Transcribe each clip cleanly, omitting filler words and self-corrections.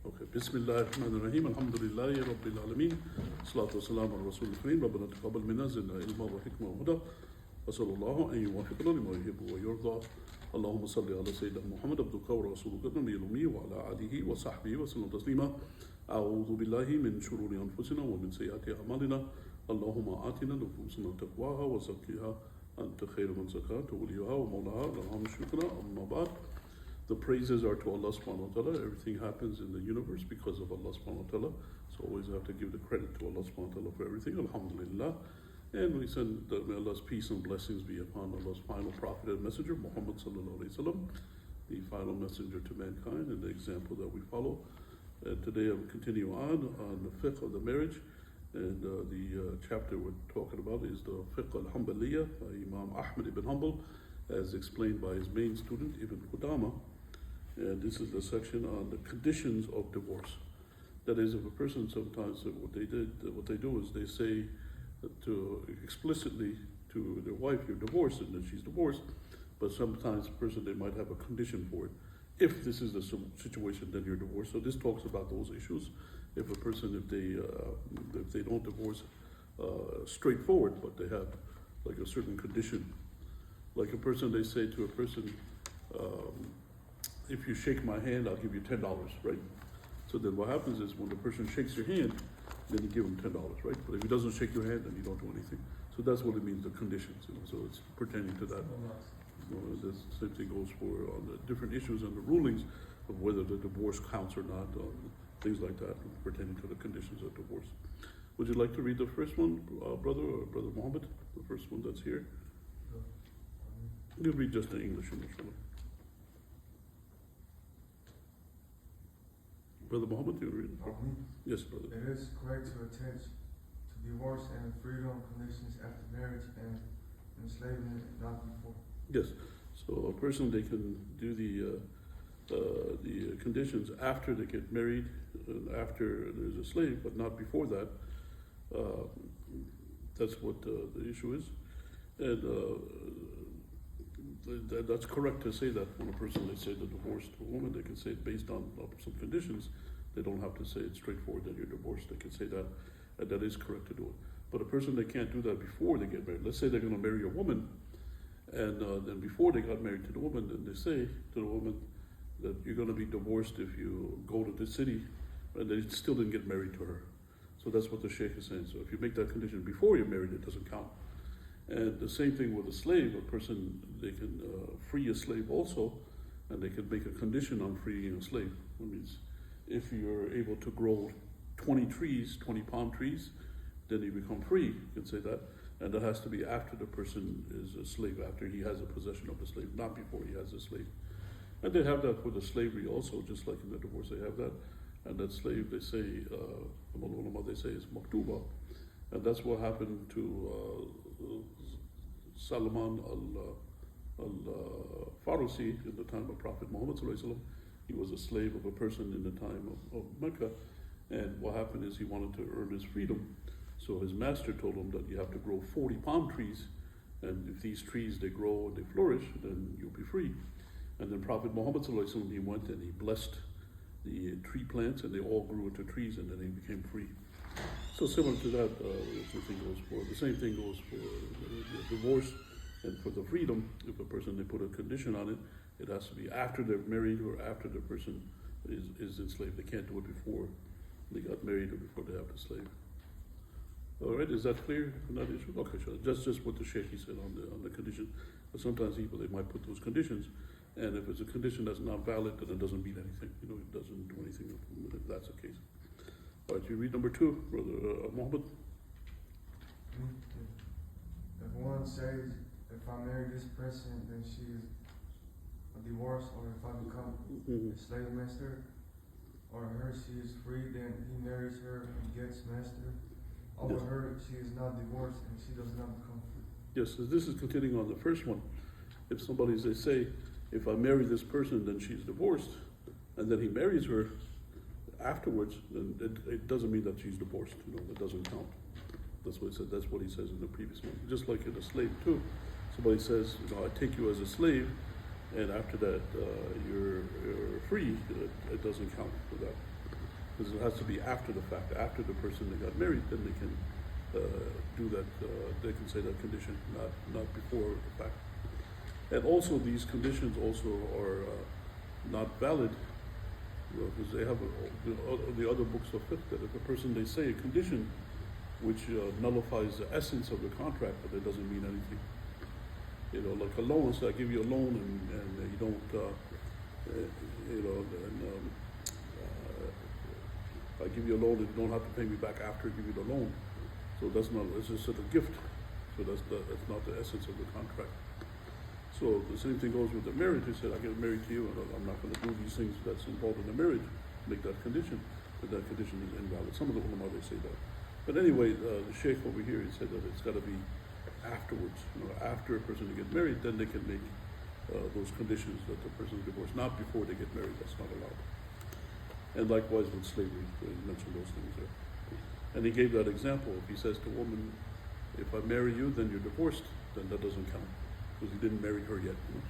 Okay. Bismillahirrahmanirrahim. Alhamdulillahi Rabbil Alameen. Salatu wassalam ala Rasul al-Kareem. Rabbana taqabbal minna zidna ilma wa hikma wa huda. Wa sallallahu an yuwafiqna lima yuhibbu wa yurda. Allahumma salli ala Sayyidina Muhammad abduka wa rasuluka nabiyil ummi wa ala alihi wa sahbihi wa sallam taslima. A'udhu billahi min shururi anfusina wa min sayyiati a'malina. Allahumma atina nufusana taqwaha wa zakkiha anta khairu man zakkaha waliyuha wa mawlaha. Allahumma shukra amma ba'd. The praises are to Allah subhanahu wa ta'ala. Everything happens in the universe because of Allah subhanahu wa ta'ala. So always have to give the credit to Allah subhanahu wa ta'ala for everything. Alhamdulillah. And we send may Allah's peace and blessings be upon Allah's final prophet and messenger, Muhammad sallallahu alayhi wa sallam, the final messenger to mankind and the example that we follow. And today I will continue on the fiqh of the marriage. And the chapter we're talking about is the fiqh al-Hanbaliyah by Imam Ahmad Ibn Hanbal, as explained by his main student, Ibn Qudamah. And this is the section on the conditions of divorce. That is, if a person sometimes, what they do is they say to explicitly to their wife, you're divorced, and then she's divorced, but sometimes a person, they might have a condition for it. If this is the situation, then you're divorced. So this talks about those issues. If a person, if they don't divorce straightforward, but they have like a certain condition, like a person, they say to a person, if you shake my hand, I'll give you $10, right? So then what happens is when the person shakes your hand, then you give him $10, right? But if he doesn't shake your hand, then you don't do anything. So that's what it means, the conditions. So it's pertaining to that. The same thing goes for on the different issues and the rulings of whether the divorce counts or not, things like that, pertaining to the conditions of divorce. Would you like to read the first one, brother Muhammad? The first one that's here. You read just the English in this one. Brother Muhammad, you read it? Yes, brother. It is correct to attach to divorce and freedom conditions after marriage and enslavement, not before. Yes. So a person, they can do the conditions after they get married, after there's a slave, but not before that. That's what the issue is. And that's correct to say that when a person, they say the divorced woman, they can say it based on some conditions. They don't have to say it straightforward that you're divorced. They can say that, and that is correct to do it. But a person, they can't do that before they get married. Let's say they're going to marry a woman, and then before they got married to the woman, then they say to the woman that you're going to be divorced if you go to the city, and they still didn't get married to her. So that's what the sheikh is saying. So if you make that condition before you're married, it doesn't count. And the same thing with a slave. A person, they can free a slave also, and they can make a condition on freeing a slave. That means if you're able to grow 20 palm trees, then you become free. You can say that. And that has to be after the person is a slave, after he has a possession of a slave, not before he has a slave. And they have that for the slavery also, just like in the divorce they have that. And that slave, they say, they say is maktuba. And that's what happened to Salman al-Farisi in the time of Prophet Muhammad sallallahu alaihi wasallam. He was a slave of a person in the time of Mecca, and what happened is he wanted to earn his freedom. So his master told him that you have to grow 40 palm trees, and if these trees, they grow and they flourish, then you'll be free. And then Prophet Muhammad sallallahu alaihi wasallam, he went and he blessed the tree plants, and they all grew into trees, and then they became free. So similar to that, the same thing goes for the divorce and for the freedom. If a person, they put a condition on it, it has to be after they're married or after the person is enslaved. They can't do it before they got married or before they have the slave. All right, is that clear on that issue? Okay, sure. Just what the sheikh said on the condition. But sometimes people, they might put those conditions, and if it's a condition that's not valid, then it doesn't mean anything. It doesn't do anything if that's the case. All right, you read number 2, Brother Muhammad. If one says, if I marry this person, then she is a divorce, or if I become a slave master, or her, she is free, then he marries her and gets master. Over her, she is not divorced and she does not become free. Yes, so this is continuing on the first one. If they say, if I marry this person, then she's divorced, and then he marries her afterwards, then it doesn't mean that she's divorced. It doesn't count. That's what he said. That's what he says in the previous one. Just like in a slave too. Somebody says, I take you as a slave, and after that you're free. It doesn't count for that. because it has to be after the fact, after the person they got married, then they can do that. They can say that condition, not before the fact. And also, these conditions also are not valid because they have the other books of fiqh that if a person they say a condition which nullifies the essence of the contract, but it doesn't mean anything. You know, like a loan. So I give you a loan and you don't. I give you a loan and you don't have to pay me back after I give you the loan. So that's not, it's just a gift. So that's not the essence of the contract. So the same thing goes with the marriage. He said, I get married to you and I'm not going to do these things that's involved in the marriage, make that condition, but that condition is invalid. Some of the ulama, they say that. But anyway, the sheikh over here, he said that it's got to be afterwards. You know, after a person to get married, then they can make those conditions that the person is divorced, not before they get married. That's not allowed. And likewise with slavery, he mentioned those things there. And he gave that example. If he says to a woman, if I marry you, then you're divorced, then that doesn't count, because he didn't marry her yet. You know,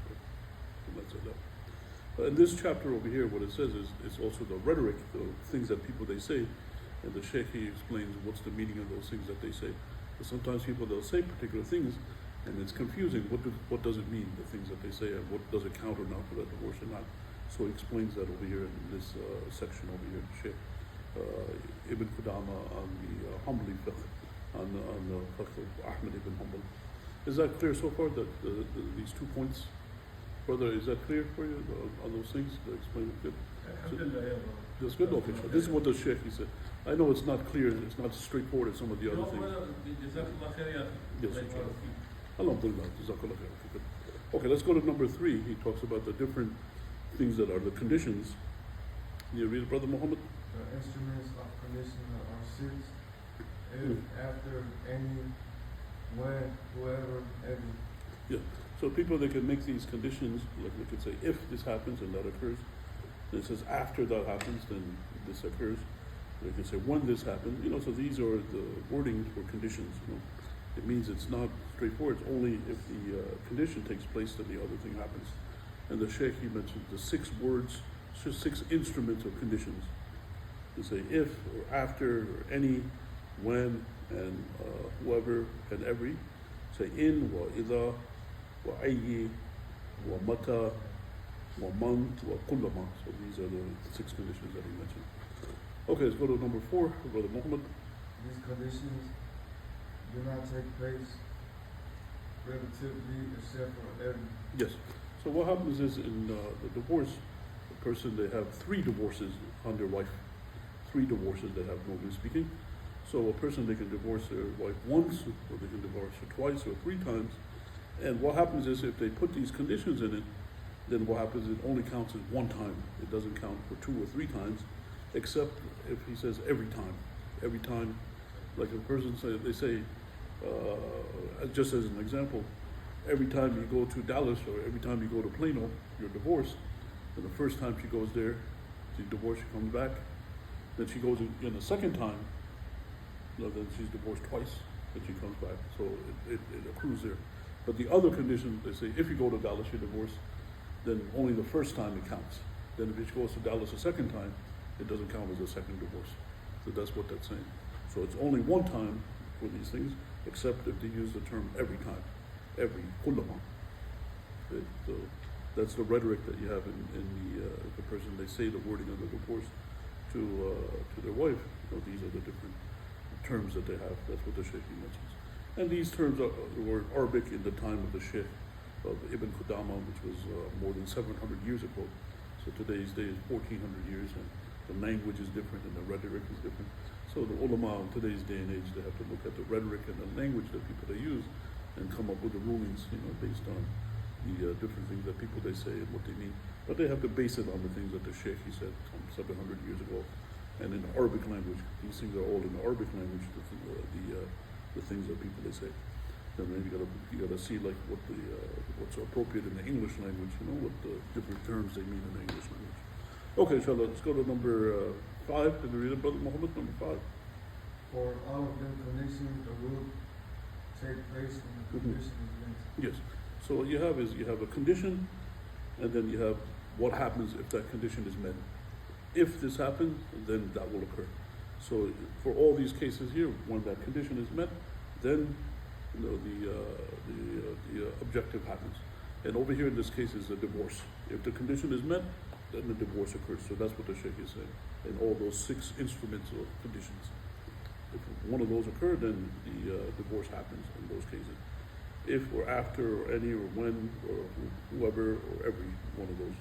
so that's it. In this chapter over here, what it says is it's also the rhetoric, the things that people they say, and the sheikh, he explains what's the meaning of those things that they say. But sometimes people, they'll say particular things, and it's confusing. What does it mean, the things that they say, and what does it count or not for that divorce or not? So he explains that over here in this section over here, Sheikh Ibn Qudamah on the Hanbali fiqh, on the fiqh of Ahmad Ibn Hanbal. Is that clear so far, that these 2 points? Brother, is that clear for you on those things? To explain it good? That's good. Okay, so this is what the Sheikh, he said. I know it's not clear, it's not straightforward as some of the other things. Yes, Alhamdulillah, Jazakallah khair. Okay, let's go to number 3. He talks about the different things that are the conditions. Can you read it, Brother Muhammad? The instruments of condition are 6. If, after, any, when, whoever, every. Yeah. So people, they can make these conditions, like they could say, if this happens and that occurs. And it says after that happens, then this occurs. They can say when this happens. You know, so these are the wording for conditions. You know, it means it's not straightforward. It's only if the condition takes place that the other thing happens. And the Sheikh, he mentioned the 6 words, 6 instruments of conditions. To say if or after or any, when and whoever and every. Say in, wa idha, wa ayyi, wa mata, wa man, wa qudamah. So these are the 6 conditions that he mentioned. Okay, let's go to number 4, Brother Muhammad. These conditions do not take place relatively except for every. Yes. So what happens is in the divorce, the person, they have 3 divorces on their wife. 3 divorces they have, normally speaking. So a person, they can divorce their wife once, or they can divorce her twice or 3 times. And what happens is if they put these conditions in it, then what happens is it only counts as 1 time. It doesn't count for 2 or 3 times, except if he says every time. Every time, like a person say, they say, just as an example, every time you go to Dallas or every time you go to Plano, you're divorced. And the first time she goes there, she's divorced, she comes back. Then she goes in the second time, then she's divorced twice, then she comes back. So it accrues there. But the other condition, they say, if you go to Dallas, you're divorced, then only the first time it counts. Then if she goes to Dallas a second time, it doesn't count as a second divorce. So that's what that's saying. So it's only 1 time for these things, except if they use the term every time, every qudamah. Okay? So that's the rhetoric that you have in the person, they say the wording of the divorce to their wife. You know, these are the different terms that they have. That's what the Sheikh mentions. And these terms were Arabic in the time of the Sheikh of Ibn Qudamah, which was more than 700 years ago. So today's day is 1400 years, and the language is different and the rhetoric is different. So the ulama in today's day and age, they have to look at the rhetoric and the language that people they use and come up with the rulings, you know, based on the different things that people they say and what they mean. But they have to base it on the things that the Sheikh, he said, 700 years ago. And in the Arabic language, these things are all in the Arabic language, the things that people they say. Then you gotta see like what's appropriate in the English language, you know, what the different terms they mean in the English language. Okay, so let's go to number 5. Can you read it, Brother Muhammad? Number 5. For all of them conditions, the will take place when the condition is met. Yes. So what you have is you have a condition, and then you have what happens if that condition is met. if this happens, then that will occur. So for all these cases here, when that condition is met, then the objective happens. And over here in this case is a divorce. If the condition is met, then the divorce occurs. So that's what the Sheikh is saying. And all those 6 instruments or conditions. If one of those occur, then the divorce happens in those cases. If or after or any or when or whoever or every one of those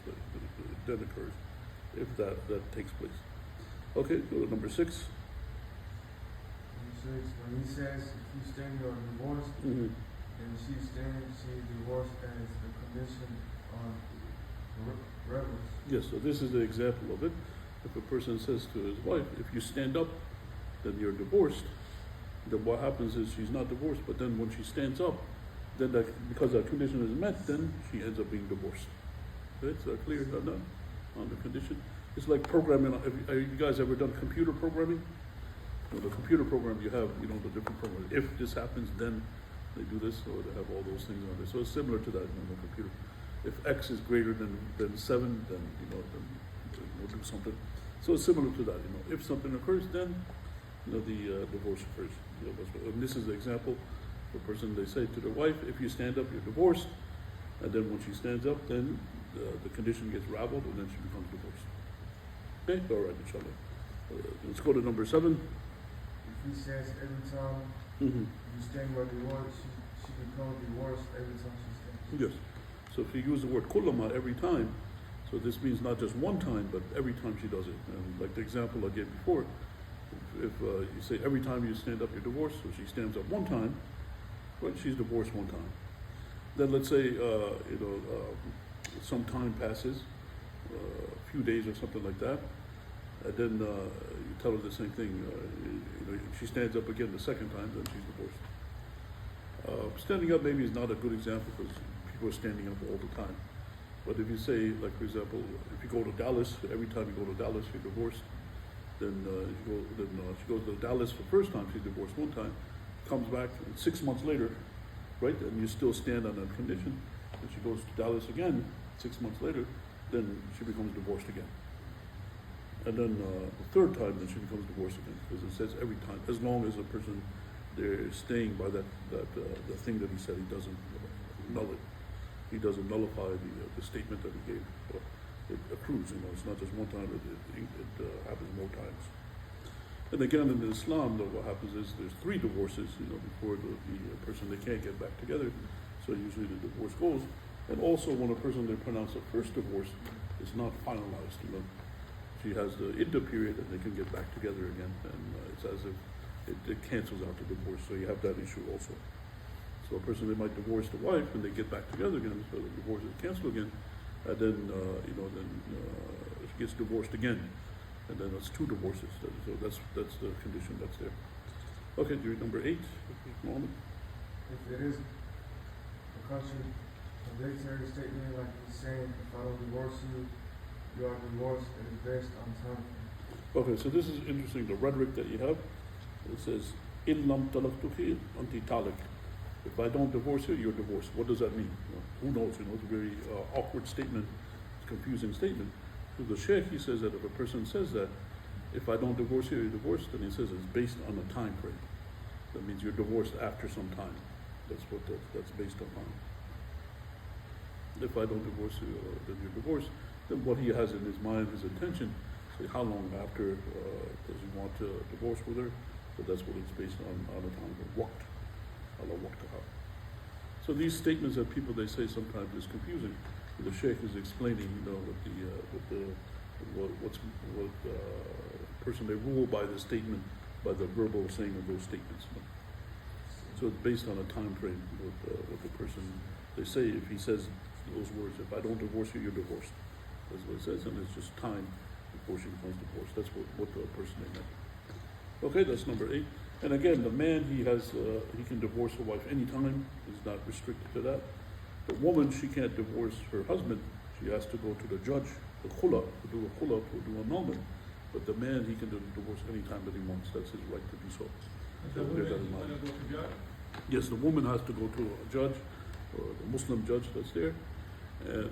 then occurs, if that takes place. Okay, go to number 6. When he says if you stand you are divorced, Mm-hmm. and she's staying, she's divorced as the condition on rebels. Yes, so this is the example of it. If a person says to his wife, if you stand up, then you're divorced, then what happens is she's not divorced, but then when she stands up, then because that condition is met, then she ends up being divorced. Right? Is that clear on the condition? It's like programming. Have you guys ever done computer programming? The computer program you have, the different programs. If this happens, then they do this, or they have all those things on there. So it's similar to that in the computer. If X is greater than 7, then then we'll do something. So it's similar to that. If something occurs, then the divorce occurs. And this is the example. The person, they say to their wife, if you stand up, you're divorced. And then when she stands up, then the condition gets raveled, and then she becomes divorced. Okay, all right, inshallah. Let's go to number 7. If he says every time Mm-hmm. you stand your divorce, she becomes divorced every time she stands. Yes. So if you use the word Qudamah every time, so this means not just one time, but every time she does it. And like the example I gave before, if you say every time you stand up, you're divorced, so she stands up one time, right, she's divorced one time. Then let's say, some time passes, a few days or something like that, and then you tell her the same thing. She stands up again the second time, then she's divorced. Standing up maybe is not a good example because people are standing up all the time. But if you say, like for example, if you go to Dallas, every time you go to Dallas, you're divorced. Then she goes to Dallas for the first time, she's divorced one time, comes back and 6 months later, right, and you still stand on that condition, and she goes to Dallas again 6 months later, then she becomes divorced again. And then the third time, then she becomes divorced again, because it says every time, as long as a person, they're staying by the thing that he said, he doesn't he doesn't nullify the statement that he gave. So it accrues, it's not just one time, it happens more times. And again, in Islam, though, what happens is there's 3 divorces, before the person, they can't get back together, so usually the divorce goes. And also when a person, they pronounce a first divorce, it's not finalized, She has the iddah period and they can get back together again, and it's as if it cancels out the divorce, so you have that issue also. So a person, they might divorce the wife and they get back together again, so the divorce is canceled again, and then, she gets divorced again, and then that's 2 divorces, so that's the condition that's there. Okay, do you read number 8, Mohammed? If it is a contradictory statement, like he's saying, if I don't divorce you, you are divorced, it is based on time. Okay, so this is interesting, the rhetoric that you have. It says, In lam talaqtuki anti talik. If I don't divorce you, you're divorced. What does that mean? Who knows? It's a very awkward statement, it's a confusing statement. So the Sheikh, he says that if a person says that, if I don't divorce you, you're divorced, then he says it's based on a time frame. That means you're divorced after some time. That's what that's based upon. If I don't divorce you, then you're divorced. Then what he has in his mind, his intention, say how long after does he want to divorce with her? So that's what it's based on a time of waqt. Allah waqtaha. So these statements that people, they say sometimes is confusing. The Sheikh is explaining, what person, they rule by the statement, by the verbal saying of those statements. So it's based on a time frame with the person. They say if he says those words, if I don't divorce you, you're divorced. That's what it says, and it's just time before she becomes divorced. That's what the person they meant. Okay, that's number 8. And again, the man, he can divorce a wife anytime. He's not restricted to that. The woman, she can't divorce her husband. She has to go to the judge, the khula, to do annulment. But the man, he can do divorce anytime that he wants. That's his right to do so. So bear that in mind. Yes, the woman has to go to a judge, or the Muslim judge that's there.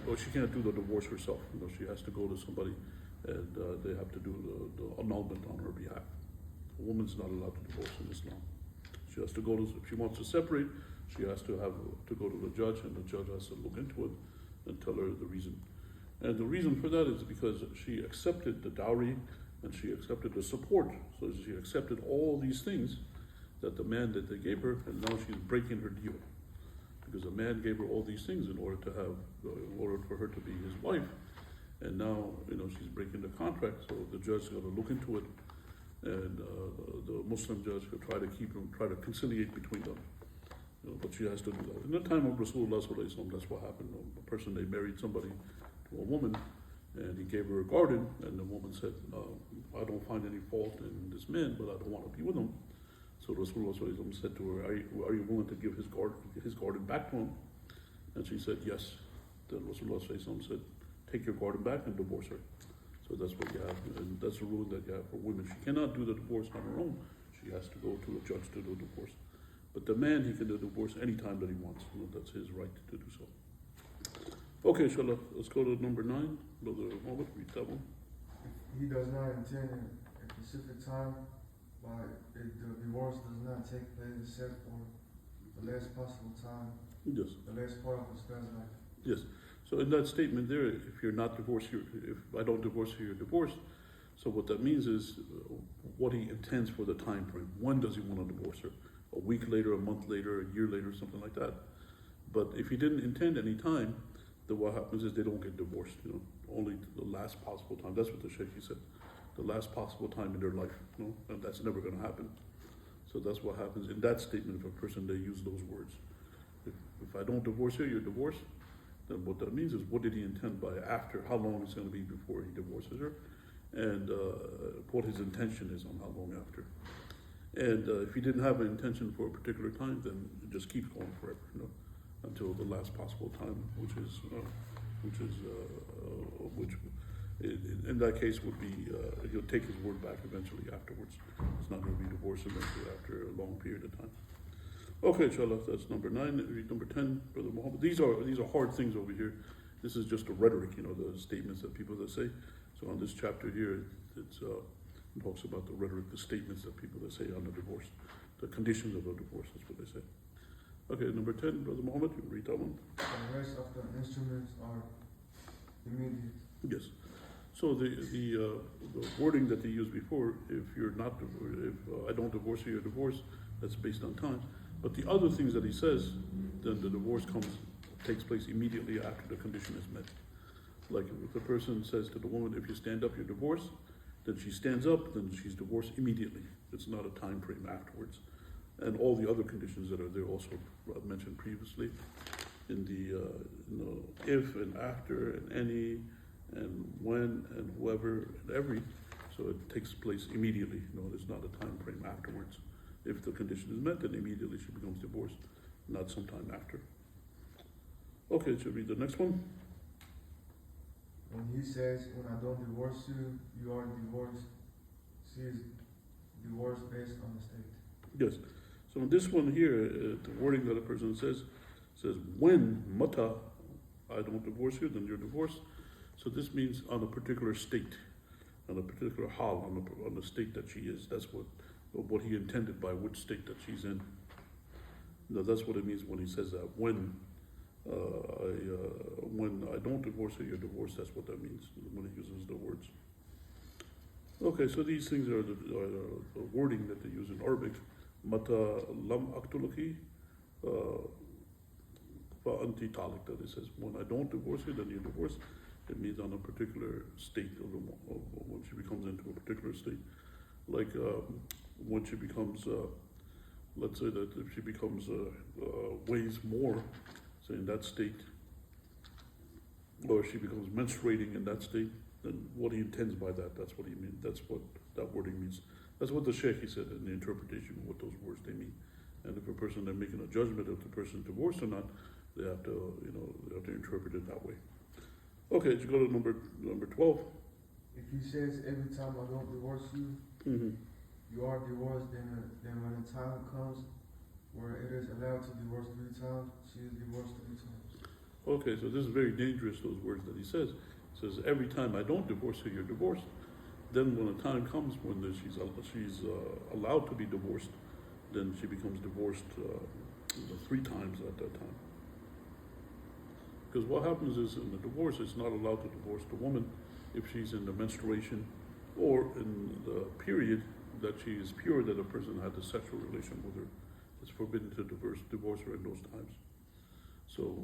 But she can't do the divorce herself. She has to go to somebody and they have to do the annulment on her behalf. A woman's not allowed to divorce in Islam. She has to go to, if she wants to separate, she has to go to the judge, and the judge has to look into it and tell her the reason. And the reason for that is because she accepted the dowry and she accepted the support. So she accepted all these things that the man that they gave her, and now she's breaking her deal. Because the man gave her all these things in order for her to be his wife. And now, she's breaking the contract, so the judge is going to look into it, and the Muslim judge will try to conciliate between them. But she has to do that. In the time of Rasulullah sallallahu alaihi wasallam, that's what happened. A person, they married somebody to a woman, and he gave her a garden, and the woman said, I don't find any fault in this man, but I don't want to be with him. So Rasulullah sallallahu alaihi wasallam said to her, are you willing to give his garden back to him? And she said, yes. Then Rasulullah sallallahu alaihi wasallam said, take your garden back and divorce her. So that's what you have, and that's the rule that you have for women. She cannot do the divorce on her own. She has to go to a judge to do the divorce. But the man, he can do divorce anytime that he wants. That's his right to do so. Okay, inshallah, let's go to number 9. Brother Muhammad, read that one. If he does not intend a specific time, the divorce does not take place except for the last possible time. Yes. The last part of the spouse life. Yes. So in that statement there, if you're not divorced, if I don't divorce you, you're divorced. So what that means is what he intends for the time frame. When does he want to divorce her? A week later, a month later, a year later, something like that. But if he didn't intend any time, then what happens is they don't get divorced. Only the last possible time. That's what the Sheikh said. The last possible time in their life. And that's never going to happen. So that's what happens in that statement. If a person, they use those words. If I don't divorce you, you're divorced. Then what that means is, what did he intend by after? How long it's going to be before he divorces her, and what his intention is on how long after. And if he didn't have an intention for a particular time, then it just keeps going forever, until the last possible time, which in that case would be he'll take his word back eventually afterwards. It's not going to be divorced eventually after a long period of time. Okay, inshallah, that's number 9. Read number 10, Brother Muhammad. These are hard things over here. This is just the rhetoric, the statements that people that say. So on this chapter here, it talks about the rhetoric, the statements that people that say on the divorce, the conditions of a divorce. That's what they say. Okay, number 10, Brother Muhammad, you read that one. The rest of the instruments are immediate. Yes. So the wording that they used before, if I don't divorce you, you're divorced, that's based on time. But the other things that he says, then the divorce takes place immediately after the condition is met. Like if the person says to the woman, if you stand up, you're divorced, then she stands up, then she's divorced immediately. It's not a time frame afterwards. And all the other conditions that are there also mentioned previously in the if and after and any and when and whoever and every. So it takes place immediately. There's not a time frame afterwards. If the condition is met, then immediately she becomes divorced, not sometime after. Okay, should we read the next one? When he says, when I don't divorce you, you are divorced, she is divorced based on the state. Yes. So in this one here, the wording that a person says, when mata, I don't divorce you, then you're divorced. So this means on a particular state, on a particular hal, on the state that she is. That's what he intended by which state that she's in. That's what it means when he says that. When I don't divorce her, you're divorced. That's what that means when he uses the words. Okay, so these things are the wording that they use in Arabic. Mata lam aktulaki fa anti talik. That it says, when I don't divorce you, then you're divorced. It means on a particular state of when she becomes into a particular state. Like when she becomes, let's say that if she becomes weighs more, say in that state, or she becomes menstruating in that state, then what he intends by that, that's what he means. That's what that wording means. That's what the Sheikh, he said in the interpretation of what those words they mean. And if a person, they're making a judgment if the person divorced or not, they have to, they have to interpret it that way. Okay, let's go to number 12. If he says every time I don't divorce you, you are divorced, then when the time comes where it is allowed to divorce 3 times, she is divorced 3 times. Okay, so this is very dangerous, those words that he says. It says every time I don't divorce her, you're divorced. Then when the time comes when she's allowed to be divorced, then she becomes divorced 3 times at that time. Because what happens is in the divorce, it's not allowed to divorce the woman if she's in the menstruation or in the period that she is pure, that a person had a sexual relation with her. It's forbidden to divorce her in those times. So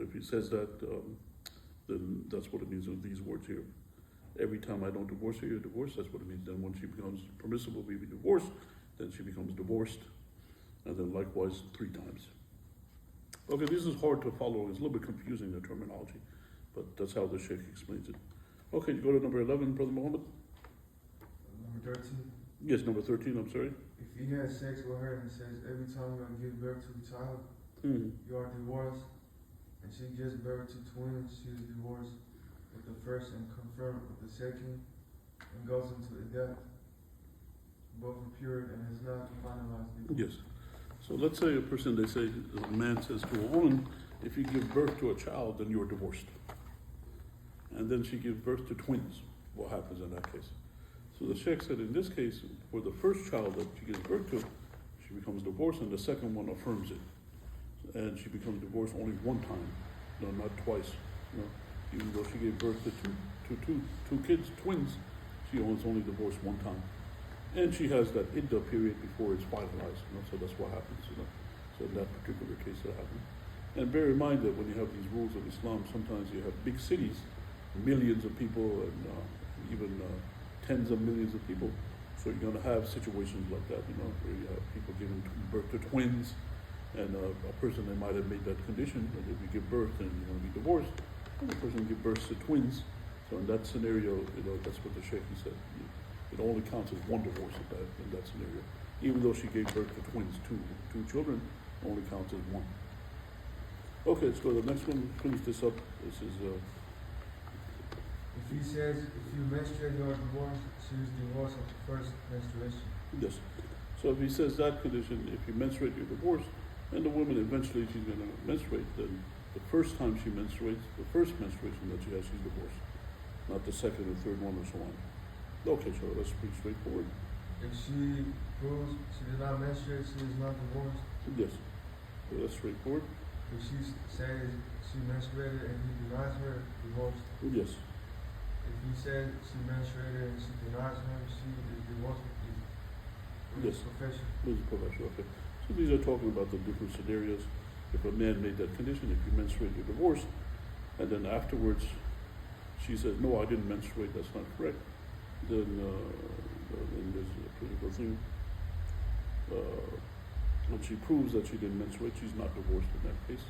if he says that, then that's what it means with these words here. Every time I don't divorce her, you're divorced. That's what it means. Then when she becomes permissible to be divorced, then she becomes divorced. And then likewise 3 times. Okay, this is hard to follow. It's a little bit confusing, the terminology. But that's how the Sheikh explains it. Okay, you go to number 11, Brother Muhammad. Number 13. Yes, number 13, I'm sorry. If he has sex with her and says every time you're going to give birth to a child, you are divorced, and she gives birth to twins, she is divorced with the first and confirmed with the second, and goes into the death, both are pure and has not finalized divorce. Yes. So let's say a man says to a woman, if you give birth to a child, then you're divorced. And then she gives birth to twins. What happens in that case? So the Sheikh said in this case, for the first child that she gives birth to, she becomes divorced, and the second one affirms it. And she becomes divorced only 1 time, not twice. Even though she gave birth to two kids, twins, she was only divorced 1 time. And she has that idda period before it's finalized, so that's what happens, So in that particular case, that happens. And bear in mind that when you have these rules of Islam, sometimes you have big cities, millions of people, and even tens of millions of people. So you're going to have situations like that, where you have people giving birth to twins, and a person that might have made that condition that if you give birth and you're going to be divorced, and the person give birth to twins. So in that scenario, that's what the Sheikh said. It only counts as 1 divorce in that scenario. Even though she gave birth to twins, two children, only counts as 1. Okay, let's go to the next one. Finish this up. This is. If he says, if you menstruate, you are divorced, she is divorced of the first menstruation. Yes. So if he says that condition, if you menstruate, you're divorced, and the woman eventually she's going to menstruate, then the first time she menstruates, the first menstruation that she has, she's divorced. Not the second or third one or so on. Okay, so that's pretty straightforward. If she proves she did not menstruate, she is not divorced. Yes. So that's straightforward. If she says she menstruated and he denies her, divorced. Yes. If he said she menstruated and she denies him, she is divorced with his profession. With his profession, okay. So these are talking about the different scenarios. If a man made that condition, if you menstruate, you're divorced, and then afterwards she says, no, I didn't menstruate, that's not correct, then there's a particular thing. When she proves that she didn't menstruate, she's not divorced in that case.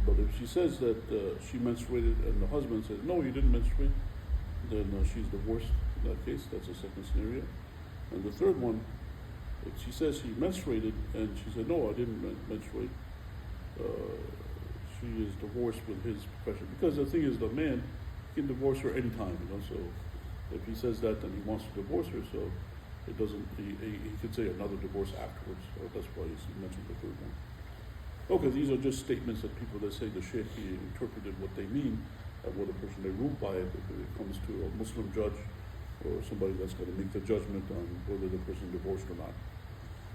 But if she says that she menstruated and the husband says, no, you didn't menstruate, then she's divorced in that case. That's the second scenario. And the third one, if she says she menstruated and she said, no, I didn't menstruate, she is divorced with his profession. Because the thing is, the man can divorce her anytime, so if he says that, then he wants to divorce her, so it doesn't, he could say another divorce afterwards. So that's why he mentioned the third one. Okay, these are just statements that people that say the Sheikh interpreted what they mean, and what a person they rule by it if it comes to a Muslim judge or somebody that's going to make the judgment on whether the person divorced or not.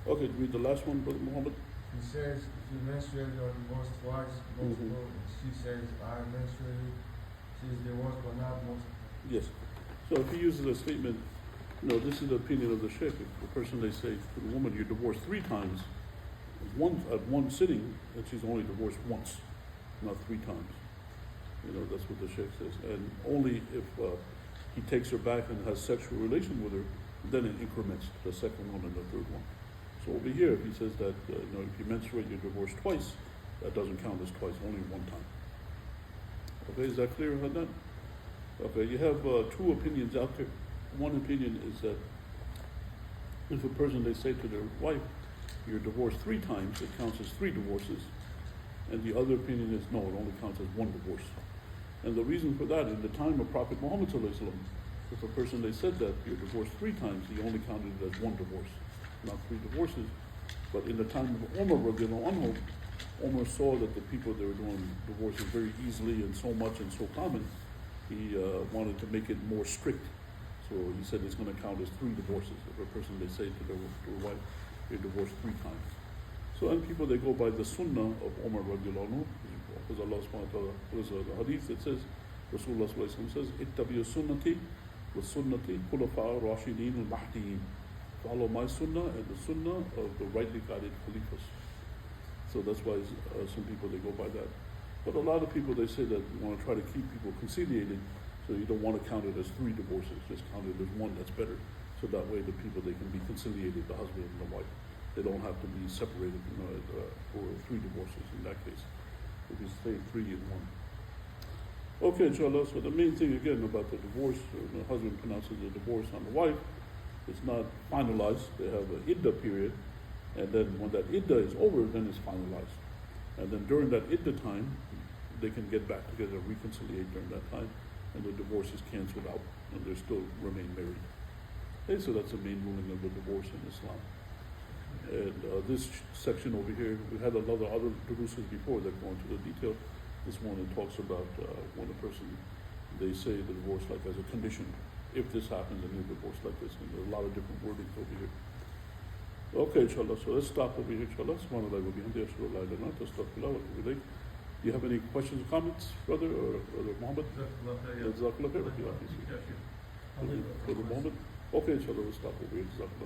Okay, read the last one, Brother Muhammad. He says, if you menstruated or divorced twice, multiple, she says, I menstruated, she is divorced but not multiple. Yes. So if he uses a statement, this is the opinion of the Sheikh. If the person, they say to the woman, you're divorced 3 times, at one sitting, and she's only divorced once, not 3 times. That's what the Sheikh says. And only if he takes her back and has sexual relation with her, then it increments the second one and the third one. So over here, if he says that, if you menstruate, you're divorced twice, that doesn't count as twice, only 1 time. Okay, is that clear, Hanan? Okay, you have 2 opinions out there. One opinion is that if a person, they say to their wife, you're divorced 3 times, it counts as 3 divorces. And the other opinion is no, it only counts as 1 divorce. And the reason for that, in the time of Prophet Muhammad ﷺ, if a person, they said that you're divorced 3 times, he only counted it as 1 divorce, not 3 divorces. But in the time of Umar radiallahu anhu, Omar saw that the people they were doing divorces very easily and so much and so common, he wanted to make it more strict. So he said it's going to count as 3 divorces. If a person, they say to their wife, you're divorced 3 times. So, and people, they go by the sunnah of Umar radiallahu anhu, because Allah subhanahu wa ta'ala, there's a hadith that says, Rasulullah sallallahu alayhi wa sallam says, ittabi'u sunnati wa sunnati khulafa'a rashidin al-mahdiyin. Follow my sunnah and the sunnah of the rightly guided caliphs. So that's why some people, they go by that. But a lot of people, they say that you want to try to keep people conciliated, so you don't want to count it as 3 divorces, just count it as 1, that's better. So that way the people, they can be conciliated, the husband and the wife. They don't have to be separated, for 3 divorces in that case. If you say 3 in 1. Okay, inshallah, so the main thing again about the divorce, the husband pronounces the divorce on the wife, it's not finalized. They have an iddah period, and then when that iddah is over, then it's finalized. And then during that iddah time, they can get back together, reconciliate during that time, and the divorce is canceled out, and they still remain married. Okay, so that's the main ruling of the divorce in Islam. And this section over here, we had a lot of other divorces before that go into the detail. This one, it talks about when a person, they say the divorce like as a condition. If this happens, then you divorce like this. And there are a lot of different wordings over here. Okay, inshallah. So let's stop over here, inshallah. Subhanallah wa bihamdihi, ashhadu an la ilaha illa anta, astaghfiruka wa atubu ilayk. Do you have any questions or comments, brother or Brother Muhammad? Jazakallah khair. Brother Muhammad? Okay, inshallah, we'll stop over here. Jazakallah.